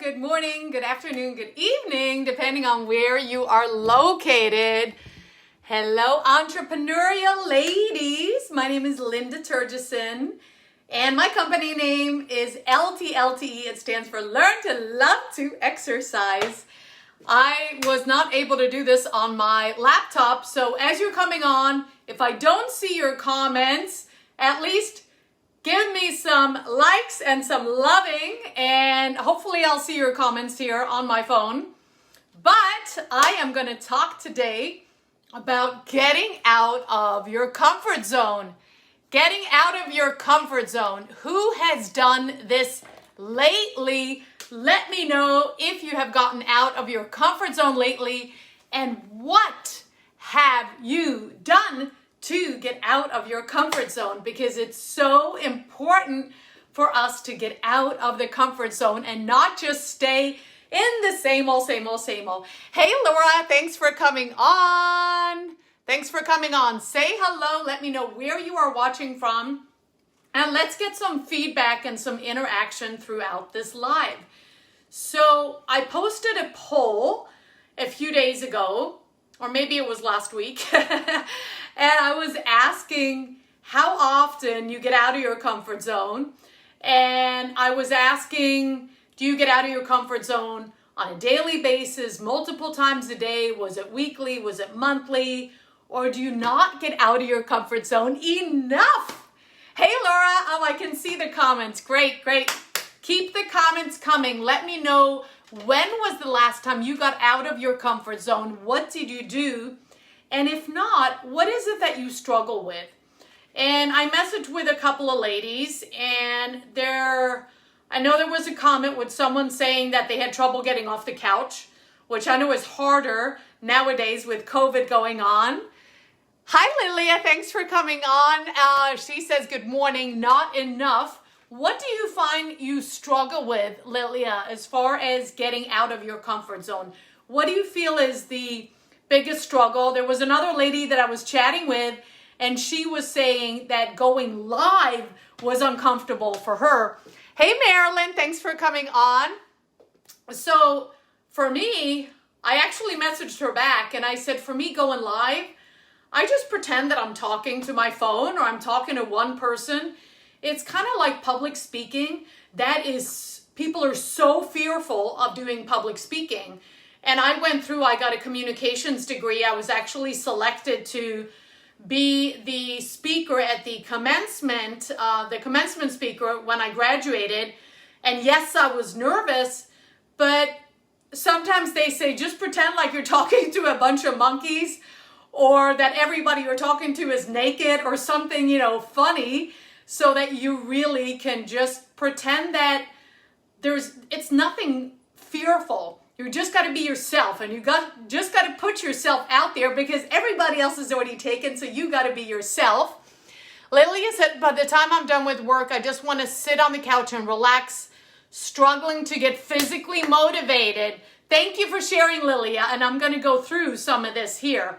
good morning, good afternoon, good evening, depending on where you are located. Hello, entrepreneurial ladies. My name is Linda Terjesen, and my company name is LTLTE. It stands for Learn to Love to Exercise. I was not able to do this on my laptop, so as you're coming on, if I don't see your comments, at least give me some likes and some loving, and hopefully I'll see your comments here on my phone. But I am going to talk today about getting out of your comfort zone. Getting out of your comfort zone. Who has done this lately? Let me know if you have gotten out of your comfort zone lately, and what have you done to get out of your comfort zone, because it's so important for us to get out of the comfort zone and not just stay in the same old. Hey Laura, thanks for coming on. Say hello, let me know where you are watching from, and let's get some feedback and some interaction throughout this live. So I posted a poll a few days ago, or maybe it was last week, and I was asking how often you get out of your comfort zone. And I was asking, do you get out of your comfort zone on a daily basis, multiple times a day? Was it weekly? Was it monthly? Or do you not get out of your comfort zone enough? Hey Laura, I can see the comments. Great. Keep the comments coming. Let me know, when was the last time you got out of your comfort zone? What did you do? And if not, what is it that you struggle with? And I messaged with a couple of ladies, and I know there was a comment with someone saying that they had trouble getting off the couch, which I know is harder nowadays with COVID going on. Hi Lilia, thanks for coming on. She says, good morning, not enough. What do you find you struggle with, Lilia, as far as getting out of your comfort zone? What do you feel is the biggest struggle? There was another lady that I was chatting with, and she was saying that going live was uncomfortable for her. Hey Marilyn, thanks for coming on. So for me, I actually messaged her back, and I said, for me, going live, I just pretend that I'm talking to my phone or I'm talking to one person. It's kind of like public speaking. People are so fearful of doing public speaking. And I got a communications degree. I was actually selected to be the speaker at the commencement speaker when I graduated. And yes, I was nervous, but sometimes they say, just pretend like you're talking to a bunch of monkeys, or that everybody you're talking to is naked or something, funny, so that you really can just pretend that it's nothing fearful. You just got to be yourself, and just got to put yourself out there, because everybody else is already taken, so you got to be yourself. Lilia said, by the time I'm done with work, I just want to sit on the couch and relax, struggling to get physically motivated. Thank you for sharing, Lilia, and I'm going to go through some of this here.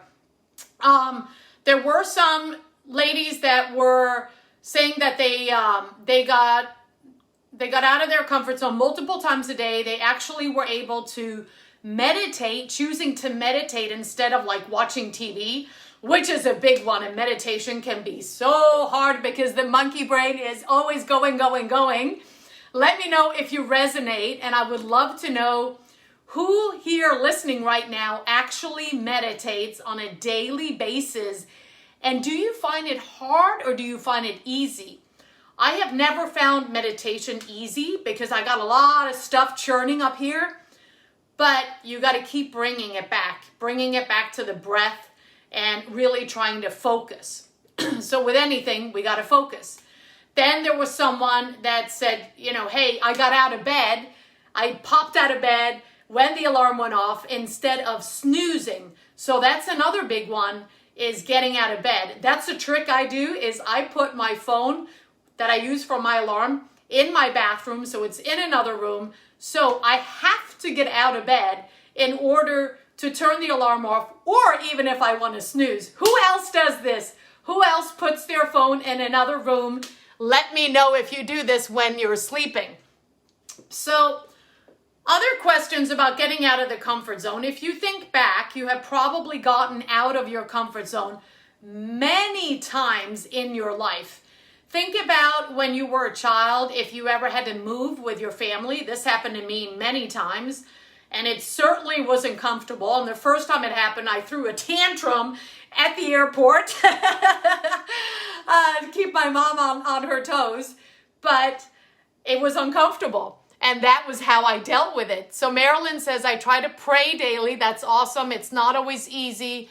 There were some ladies that were saying that they got out of their comfort zone multiple times a day. They actually were able to meditate, choosing to meditate instead of like watching TV, which is a big one. And meditation can be so hard because the monkey brain is always going. Let me know if you resonate, and I would love to know who here listening right now actually meditates on a daily basis. And do you find it hard or do you find it easy? I have never found meditation easy, because I got a lot of stuff churning up here, but you got to keep bringing it back to the breath and really trying to focus. So with anything, we got to focus. Then there was someone that said, hey, I got out of bed. I popped out of bed when the alarm went off instead of snoozing. So that's another big one, is getting out of bed. That's a trick I do, is I put my phone that I use for my alarm in my bathroom, so it's in another room. So I have to get out of bed in order to turn the alarm off, or even if I want to snooze. Who else does this? Who else puts their phone in another room? Let me know if you do this when you're sleeping. So Other questions about getting out of the comfort zone. If you think back, you have probably gotten out of your comfort zone many times in your life. Think about when you were a child, if you ever had to move with your family. This happened to me many times, and it certainly wasn't comfortable. And the first time it happened, I threw a tantrum at the airport to keep my mom on her toes, but it was uncomfortable. And that was how I dealt with it. So Marilyn says, I try to pray daily. That's awesome. It's not always easy.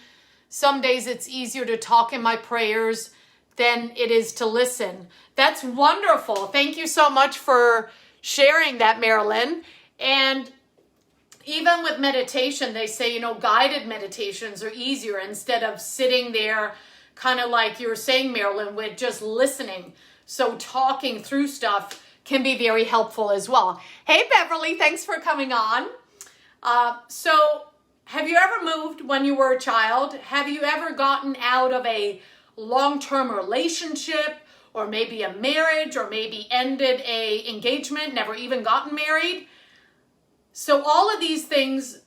Some days it's easier to talk in my prayers than it is to listen. That's wonderful. Thank you so much for sharing that, Marilyn. And even with meditation, they say, guided meditations are easier instead of sitting there kind of like you were saying, Marilyn, with just listening. So talking through stuff can be very helpful as well. Hey, Beverly, thanks for coming on. So have you ever moved when you were a child? Have you ever gotten out of a long-term relationship, or maybe a marriage, or maybe ended a engagement, never even gotten married? So all of these things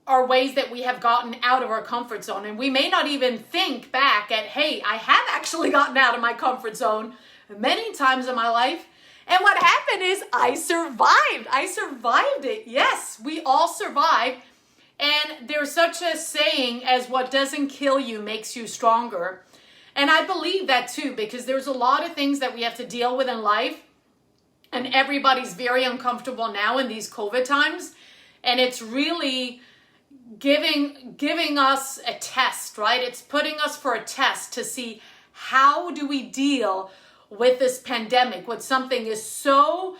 are ways that we have gotten out of our comfort zone. And we may not even think back at, hey, I have actually gotten out of my comfort zone many times in my life. And what happened is I survived. I survived it. Yes, we all survived. And there's such a saying as what doesn't kill you makes you stronger. And I believe that too, because there's a lot of things that we have to deal with in life. And everybody's very uncomfortable now in these COVID times. And it's really giving us a test, right? It's putting us for a test to see how do we deal with this pandemic, with something is so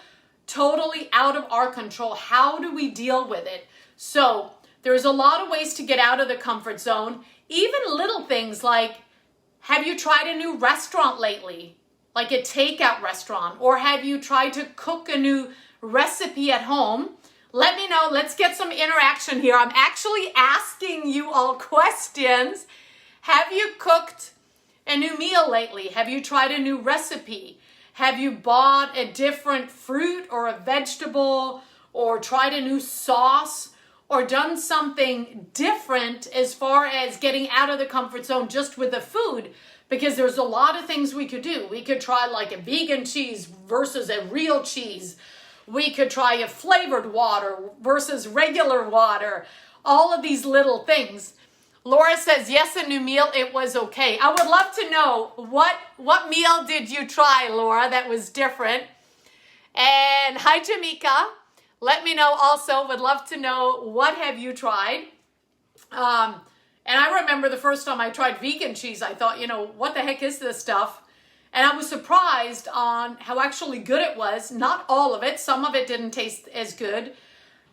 totally out of our control. How do we deal with it? So there's a lot of ways to get out of the comfort zone. Even little things like, have you tried a new restaurant lately? Like a takeout restaurant? Or have you tried to cook a new recipe at home? Let me know. Let's get some interaction here. I'm actually asking you all questions. Have you cooked a new meal lately? Have you tried a new recipe? Have you bought a different fruit or a vegetable, or tried a new sauce, or done something different as far as getting out of the comfort zone just with the food? Because there's a lot of things we could do. We could try like a vegan cheese versus a real cheese. We could try a flavored water versus regular water. All of these little things. Laura says, yes, a new meal. It was okay. I would love to know what meal did you try, Laura, that was different. And hi, Jamaica. Let me know also. Would love to know, what have you tried? And I remember the first time I tried vegan cheese, I thought, what the heck is this stuff? And I was surprised on how actually good it was. Not all of it. Some of it didn't taste as good.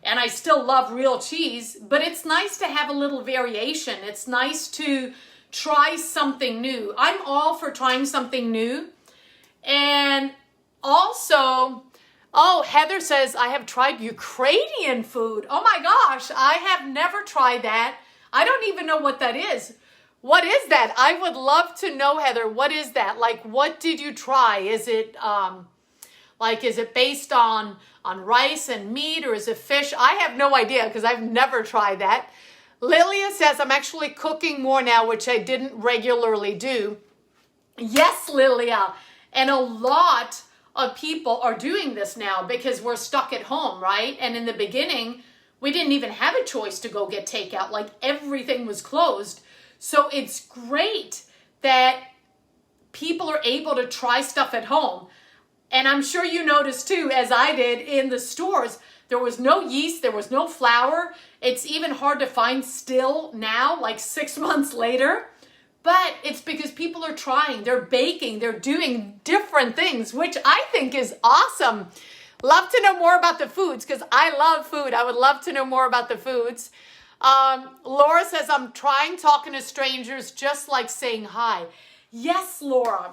And I still love real cheese, but it's nice to have a little variation. It's nice to try something new. I'm all for trying something new. And also, Heather says, I have tried Ukrainian food. Oh my gosh, I have never tried that. I don't even know what that is. What is that? I would love to know, Heather. What is that? Like, what did you try? Is it is it based on rice and meat, or is it fish? I have no idea because I've never tried that. Lilia says, I'm actually cooking more now, which I didn't regularly do. Yes, Lilia. And a lot of people are doing this now because we're stuck at home, right? And in the beginning, we didn't even have a choice to go get takeout. Like, everything was closed. So it's great that people are able to try stuff at home. And I'm sure you noticed too, as I did in the stores, there was no yeast, there was no flour. It's even hard to find still now, like 6 months later. But it's because people are trying, they're baking, they're doing different things, which I think is awesome. Love to know more about the foods, because I love food. I would love to know more about the foods. Laura says, I'm trying talking to strangers just like saying hi. Yes, Laura,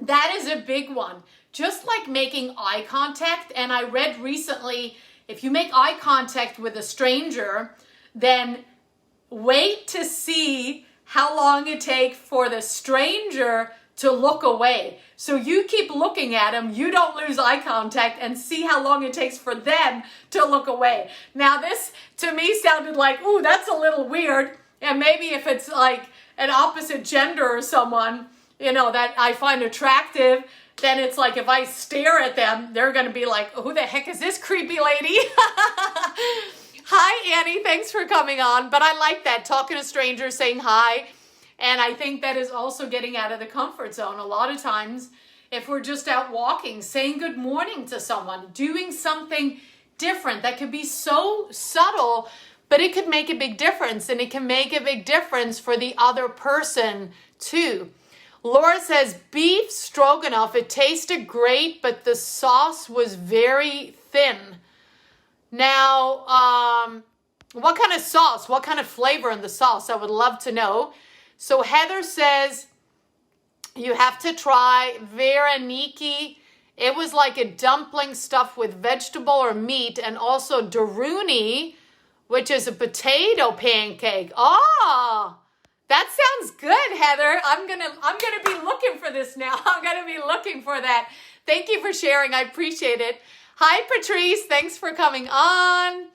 that is a big one. Just like making eye contact. And I read recently, if you make eye contact with a stranger, then wait to see how long it takes for the stranger to look away. So you keep looking at them, you don't lose eye contact, and see how long it takes for them to look away. Now this to me sounded like, ooh, that's a little weird. And maybe if it's like an opposite gender or someone, you know, that I find attractive, then it's like if I stare at them, they're going to be like, who the heck is this creepy lady? Hi, Annie. Thanks for coming on. But I like that, talking to strangers, saying hi. And I think that is also getting out of the comfort zone. A lot of times, if we're just out walking, saying good morning to someone, doing something different that could be so subtle, but it could make a big difference. And it can make a big difference for the other person too. Laura says, beef stroganoff, it tasted great, but the sauce was very thin. Now, what kind of sauce? What kind of flavor in the sauce? I would love to know. So Heather says, you have to try Veroniki. It was like a dumpling stuffed with vegetable or meat, and also daruni, which is a potato pancake. Oh, that sounds good, Heather. I'm gonna be looking for this now. I'm gonna be looking for that. Thank you for sharing. I appreciate it. Hi, Patrice. Thanks for coming on.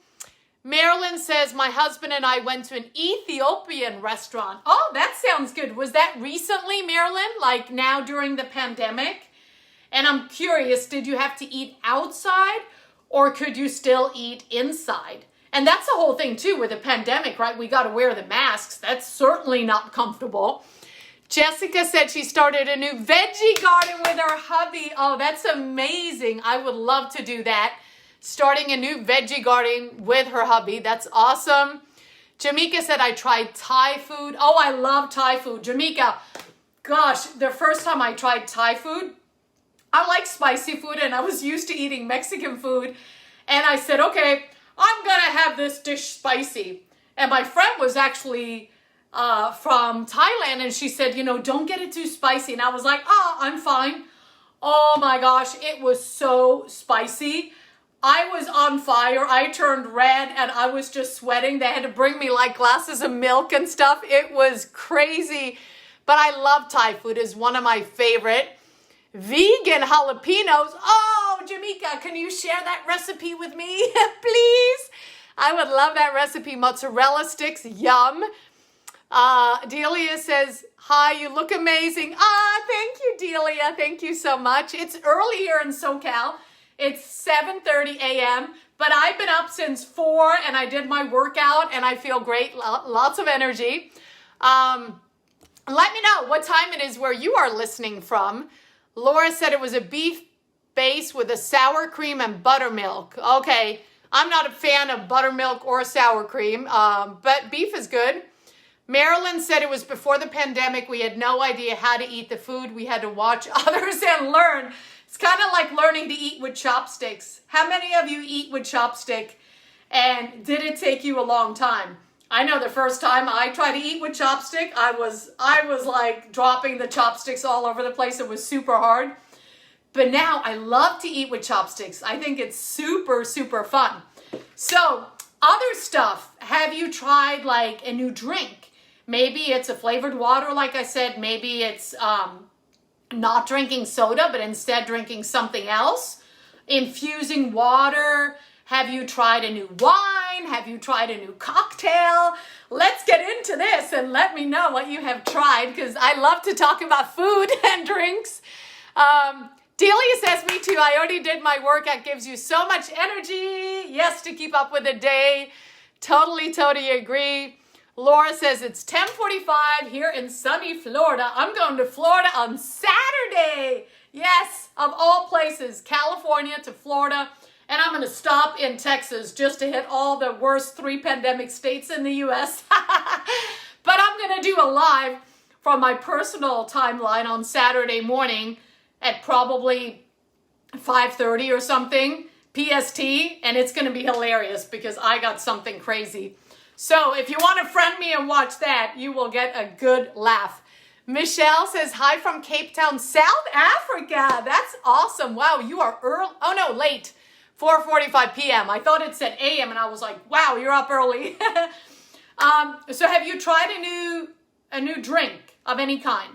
Marilyn says, my husband and I went to an Ethiopian restaurant. Oh, that sounds good. Was that recently, Marilyn? Like now during the pandemic? And I'm curious, did you have to eat outside or could you still eat inside? And that's the whole thing too with the pandemic, right? We got to wear the masks. That's certainly not comfortable. Jessica said she started a new veggie garden with her hubby. Oh, that's amazing. I would love to do that. Starting a new veggie garden with her hubby. That's awesome. Jamaica said, I tried Thai food. Oh, I love Thai food. Jamaica, gosh, the first time I tried Thai food, I like spicy food and I was used to eating Mexican food. And I said, okay, I'm going to have this dish spicy. And my friend was actually from Thailand and she said, you know, don't get it too spicy. And I was like, oh, I'm fine. Oh my gosh, it was so spicy. I was on fire. I turned red and I was just sweating. They had to bring me like glasses of milk and stuff. It was crazy. But I love Thai food. It's one of my favorite. Vegan jalapenos. Oh, Jamaica, can you share that recipe with me, please? I would love that recipe. Mozzarella sticks, yum. Delia says, hi, you look amazing. Thank you, Delia. Thank you so much. It's early here in SoCal. It's 7:30 a.m., but I've been up since 4 and I did my workout and I feel great, lots of energy. Let me know what time it is where you are listening from. Laura said it was a beef base with a sour cream and buttermilk. Okay, I'm not a fan of buttermilk or sour cream, but beef is good. Marilyn said it was before the pandemic. We had no idea how to eat the food. We had to watch others and learn. It's kind of like learning to eat with chopsticks. How many of you eat with chopstick? And did it take you a long time? I know the first time I tried to eat with chopstick, I was like dropping the chopsticks all over the place. It was super hard. But now I love to eat with chopsticks. I think it's super, super fun. So other stuff, have you tried like a new drink? Maybe it's a flavored water, like I said. Maybe it's not drinking soda, but instead drinking something else. Infusing water. Have you tried a new wine? Have you tried a new cocktail? Let's get into this and let me know what you have tried because I love to talk about food and drinks. Delia says, me too. I already did my workout. Gives you so much energy. Yes, to keep up with the day. Totally agree. Laura says it's 10:45 here in sunny Florida. I'm going to Florida on Saturday. Yes, of all places, California to Florida. And I'm going to stop in Texas just to hit all the worst 3 pandemic states in the U.S. But I'm going to do a live from my personal timeline on Saturday morning at probably 5:30 or something PST. And it's going to be hilarious because I got something crazy. So if you want to friend me and watch that, you will get a good laugh. Michelle says, hi from Cape Town, South Africa. That's awesome. Wow, you are early. Oh, no, late. 4:45 p.m. I thought it said a.m. and I was like, wow, you're up early. So have you tried a new drink of any kind?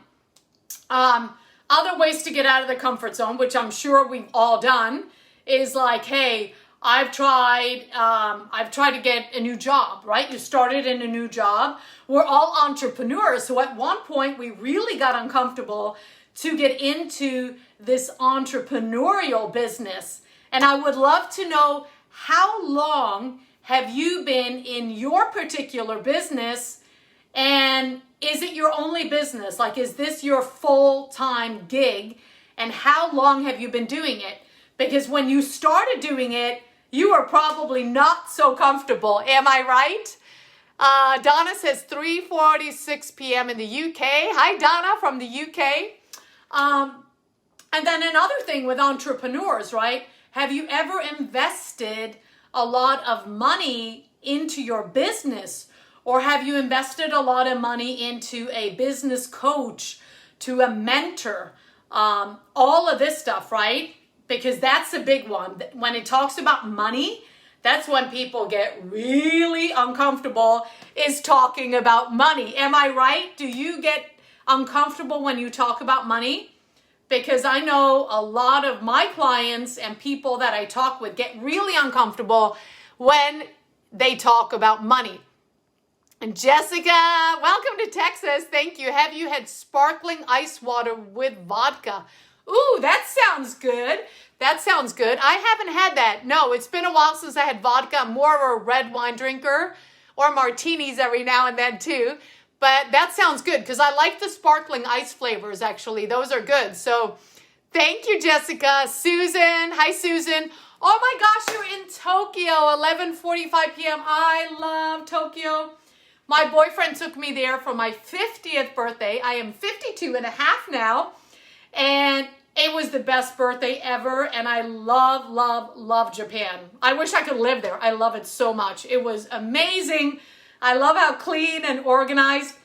Other ways to get out of the comfort zone, which I'm sure we've all done, is like, hey, I've tried to get a new job, right? You started in a new job. We're all entrepreneurs. So at one point we really got uncomfortable to get into this entrepreneurial business. And I would love to know, how long have you been in your particular business, and is it your only business? Like, is this your full-time gig? And how long have you been doing it? Because when you started doing it, you were probably not so comfortable. Am I right? Donna says 3:46 p.m. in the UK. Hi, Donna from the UK. And then another thing with entrepreneurs, right? Have you ever invested a lot of money into your business? Or have you invested a lot of money into a business coach, to a mentor? All of this stuff, right? Because that's a big one. When it talks about money, that's when people get really uncomfortable, is talking about money. Am I right? Do you get uncomfortable when you talk about money? Because I know a lot of my clients and people that I talk with get really uncomfortable when they talk about money. And Jessica, welcome to Texas. Thank you. Have you had sparkling ice water with vodka? Ooh, that sounds good. That sounds good. I haven't had that. No, it's been a while since I had vodka. I'm more of a red wine drinker, or martinis every now and then too. But that sounds good because I like the sparkling ice flavors, actually. Those are good. So thank you, Jessica. Susan. Hi, Susan. Oh my gosh, you're in Tokyo, 11:45 p.m. I love Tokyo. My boyfriend took me there for my 50th birthday. I am 52 and a half now. And it was the best birthday ever. And I love, love, love Japan. I wish I could live there. I love it so much. It was amazing. I love how clean and organized.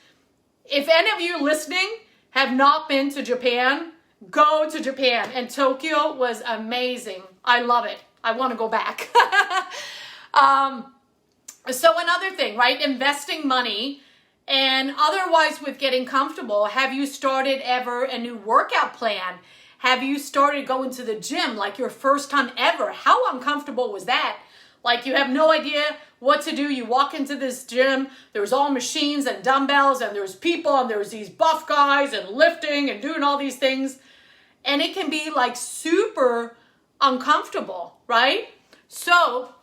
If any of you listening have not been to Japan, go to Japan. And Tokyo was amazing. I love it. I want to go back. So another thing, right? Investing money. And otherwise with getting comfortable, have you started ever a new workout plan? Have you started going to the gym like your first time ever? How uncomfortable was that? Like you have no idea what to do. You walk into this gym, there's all machines and dumbbells and there's people and there's these buff guys and lifting and doing all these things. And it can be like super uncomfortable, right? So,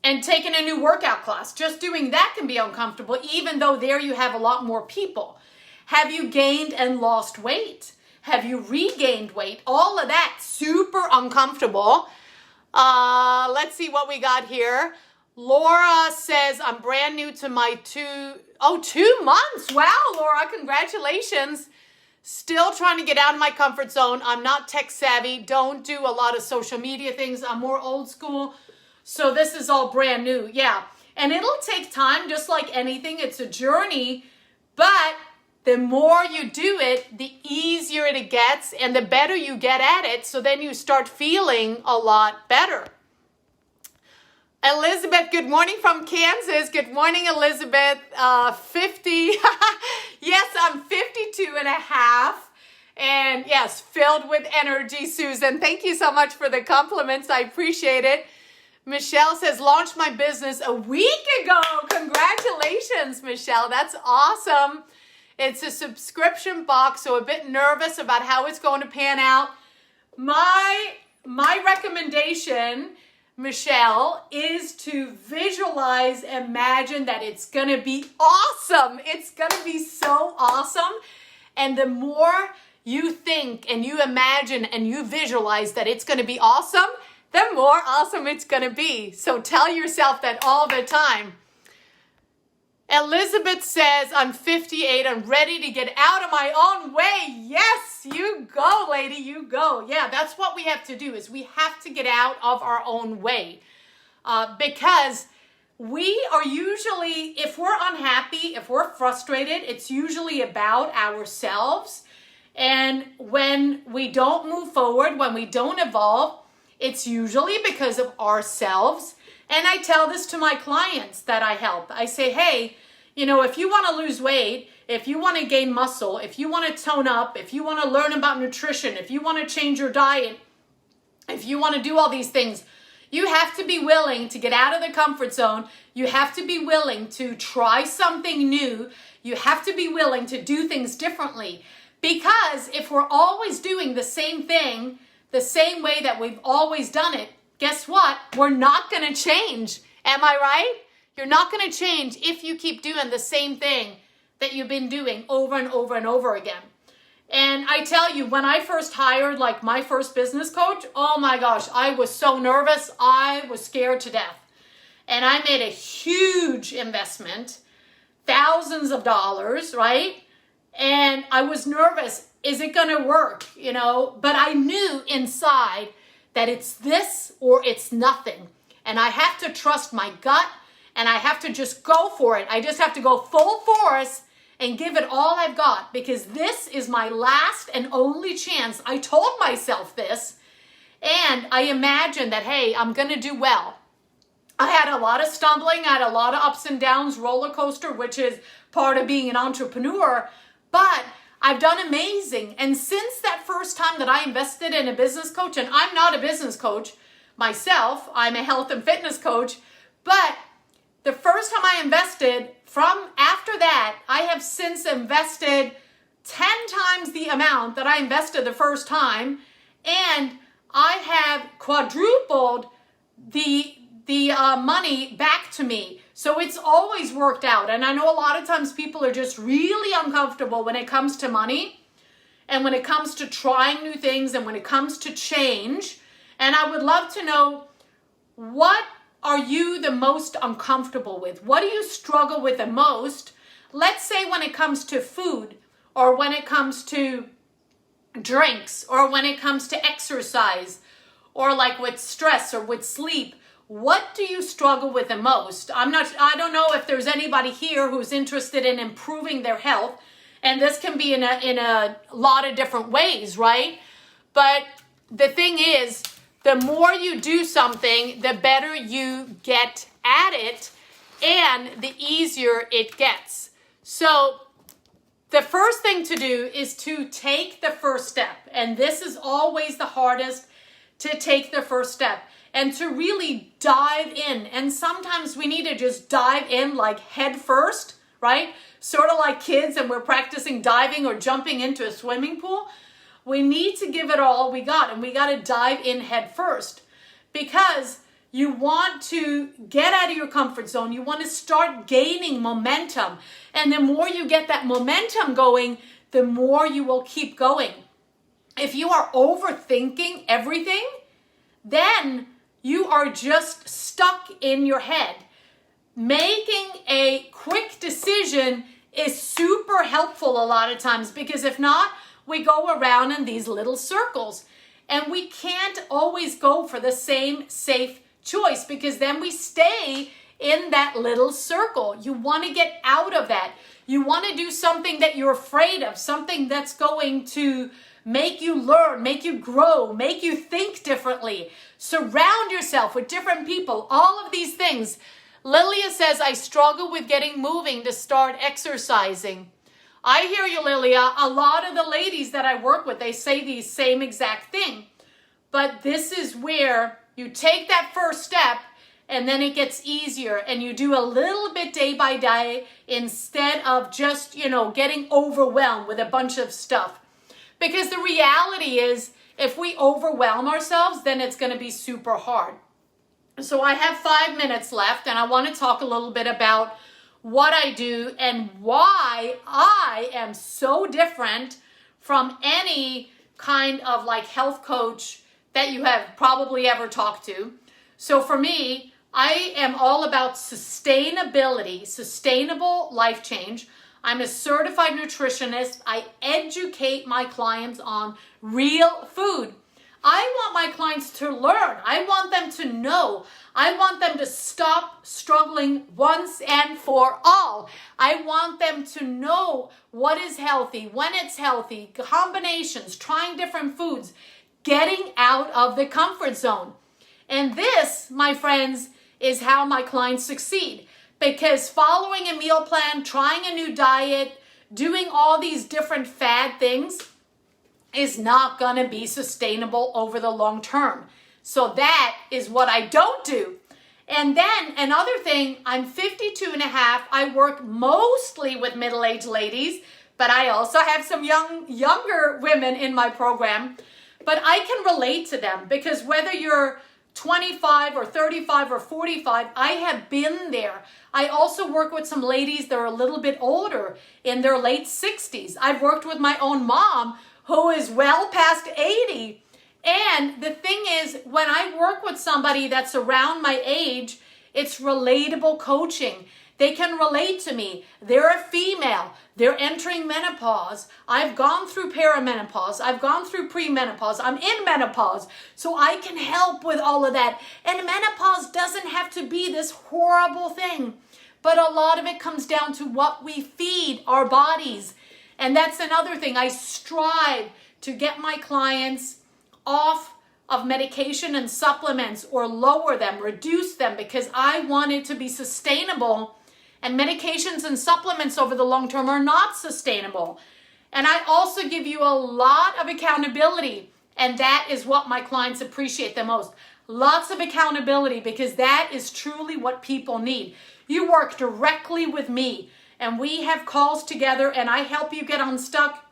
and taking a new workout class, just doing that can be uncomfortable, even though there you have a lot more people. Have you gained and lost weight? Have you regained weight? All of that, super uncomfortable. Let's see what we got here. Laura says, I'm brand new to my 2 months. Wow, Laura, congratulations. Still trying to get out of my comfort zone. I'm not tech savvy. Don't do a lot of social media things. I'm more old school. So this is all brand new. Yeah. And it'll take time, just like anything. It's a journey. But the more you do it, the easier it gets and the better you get at it. So then you start feeling a lot better. Elizabeth, good morning from Kansas. Good morning, Elizabeth. 50. Yes, I'm 52 and a half. And yes, filled with energy, Susan. Thank you so much for the compliments. I appreciate it. Michelle says, launched my business a week ago. Congratulations, Michelle. That's awesome. It's a subscription box, so a bit nervous about how it's going to pan out. My recommendation, Michelle, is to visualize, imagine that it's going to be awesome. It's going to be so awesome. And the more you think and you imagine and you visualize that it's going to be awesome, the more awesome it's going to be. So tell yourself that all the time. Elizabeth says, I'm 58. I'm ready to get out of my own way. Yes, you go, lady, you go. Yeah, that's what we have to do, is we have to get out of our own way. Because we are usually, if we're unhappy, if we're frustrated, it's usually about ourselves. And when we don't move forward, when we don't evolve, it's usually because of ourselves. And I tell this to my clients that I help. I say, hey, if you want to lose weight, if you want to gain muscle, if you want to tone up, if you want to learn about nutrition, if you want to change your diet, if you want to do all these things, you have to be willing to get out of the comfort zone. You have to be willing to try something new. You have to be willing to do things differently. Because if we're always doing the same thing, the same way that we've always done it, guess what? We're not going to change. Am I right? You're not going to change if you keep doing the same thing that you've been doing over and over and over again. And I tell you, when I first hired like my first business coach, oh my gosh, I was so nervous. I was scared to death. And I made a huge investment, thousands of dollars, right? And I was nervous. Is it going to work? But I knew inside that it's this or it's nothing. And I have to trust my gut and I have to just go for it. I just have to go full force and give it all I've got, because this is my last and only chance. I told myself this, and I imagined that, hey, I'm going to do well. I had a lot of stumbling, I had a lot of ups and downs, roller coaster, which is part of being an entrepreneur, but I've done amazing. And since that first time that I invested in a business coach, and I'm not a business coach myself, I'm a health and fitness coach, but the first time I invested, from after that, I have since invested 10 times the amount that I invested the first time, and I have quadrupled the money back to me. So it's always worked out. And I know a lot of times people are just really uncomfortable when it comes to money and when it comes to trying new things and when it comes to change. And I would love to know, what are you the most uncomfortable with? What do you struggle with the most? Let's say when it comes to food, or when it comes to drinks, or when it comes to exercise, or like with stress or with sleep. What do you struggle with the most? I don't know if there's anybody here who's interested in improving their health, and this can be in a lot of different ways, right? But the thing is, the more you do something, the better you get at it, and the easier it gets. So the first thing to do is to take the first step. And this is always the hardest, to take the first step and to really dive in. And sometimes we need to just dive in like head first, right? Sort of like kids and we're practicing diving or jumping into a swimming pool. We need to give it all we got, and we got to dive in head first, because you want to get out of your comfort zone. You want to start gaining momentum. And the more you get that momentum going, the more you will keep going. If you are overthinking everything, then you are just stuck in your head. Making a quick decision is super helpful a lot of times, because if not, we go around in these little circles, and we can't always go for the same safe choice, because then we stay in that little circle. You want to get out of that. You want to do something that you're afraid of, something that's going to make you learn, make you grow, make you think differently. Surround yourself with different people, all of these things. Lilia says, I struggle with getting moving to start exercising. I hear you, Lilia. A lot of the ladies that I work with, they say the same exact thing. But this is where you take that first step, and then it gets easier, and you do a little bit day by day instead of just, getting overwhelmed with a bunch of stuff. Because the reality is, if we overwhelm ourselves, then it's going to be super hard. So I have 5 minutes left, and I want to talk a little bit about what I do and why I am so different from any kind of like health coach that you have probably ever talked to. So for me, I am all about sustainability, sustainable life change. I'm a certified nutritionist. I educate my clients on real food. I want my clients to learn. I want them to know. I want them to stop struggling once and for all. I want them to know what is healthy, when it's healthy, combinations, trying different foods, getting out of the comfort zone. And this, my friends, is how my clients succeed. because following a meal plan, trying a new diet, doing all these different fad things is not going to be sustainable over the long term. So that is what I don't do. And then another thing, I'm 52 and a half. I work mostly with middle-aged ladies, but I also have some younger women in my program. But I can relate to them because whether you're 25 or 35 or 45, I have been there. I also work with some ladies that are a little bit older, in their late 60s. I've worked with my own mom who is well past 80. And the thing is, when I work with somebody that's around my age, it's relatable coaching. They can relate to me. They're a female. They're entering menopause. I've gone through perimenopause. I've gone through premenopause. I'm in menopause. So I can help with all of that. And menopause doesn't have to be this horrible thing. But a lot of it comes down to what we feed our bodies. And that's another thing. I strive to get my clients off of medication and supplements, or lower them, reduce them, because I want it to be sustainable. And medications and supplements over the long term are not sustainable. And I also give you a lot of accountability. And that is what my clients appreciate the most. Lots of accountability, because that is truly what people need. You work directly with me, and we have calls together, and I help you get unstuck.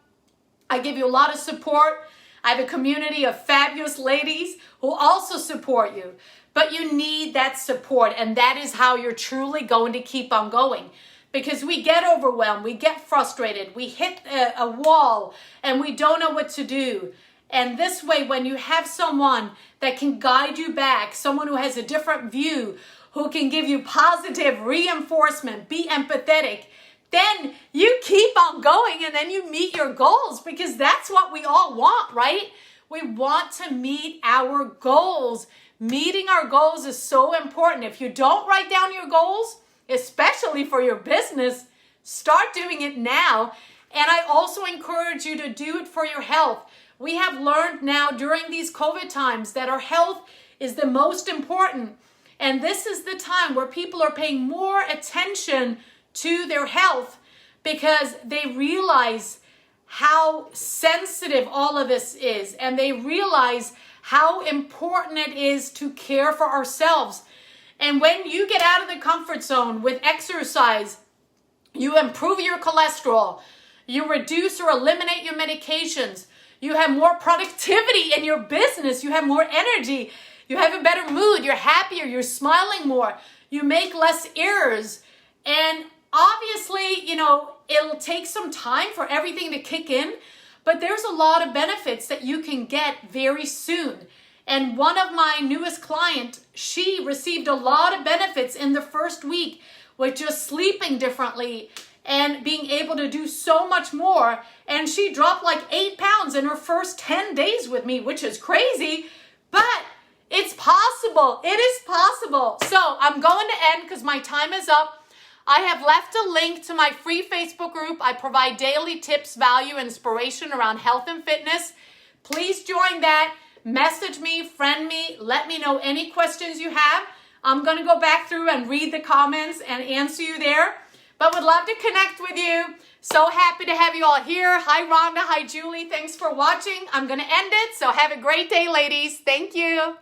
I give you a lot of support. I have a community of fabulous ladies who also support you. But you need that support, and that is how you're truly going to keep on going. Because we get overwhelmed, we get frustrated, we hit a wall, and we don't know what to do. And this way, when you have someone that can guide you back, someone who has a different view, who can give you positive reinforcement, be empathetic, then you keep on going, and then you meet your goals, because that's what we all want, right? We want to meet our goals. Meeting our goals is so important. If you don't write down your goals, especially for your business, start doing it now. And I also encourage you to do it for your health. We have learned now during these COVID times that our health is the most important. And this is the time where people are paying more attention to their health, because they realize how sensitive all of this is, and they realize how important it is to care for ourselves. And when you get out of the comfort zone with exercise, you improve your cholesterol, you reduce or eliminate your medications, you have more productivity in your business, you have more energy, you have a better mood, you're happier, you're smiling more, you make less errors. And obviously, it'll take some time for everything to kick in, but there's a lot of benefits that you can get very soon. And one of my newest clients, she received a lot of benefits in the first week with just sleeping differently and being able to do so much more. And she dropped like 8 pounds in her first 10 days with me, which is crazy, but it's possible. It is possible. So I'm going to end because my time is up. I have left a link to my free Facebook group. I provide daily tips, value, inspiration around health and fitness. Please join that. Message me, friend me, let me know any questions you have. I'm going to go back through and read the comments and answer you there. But would love to connect with you. So happy to have you all here. Hi, Rhonda. Hi, Julie. Thanks for watching. I'm going to end it. So have a great day, ladies. Thank you.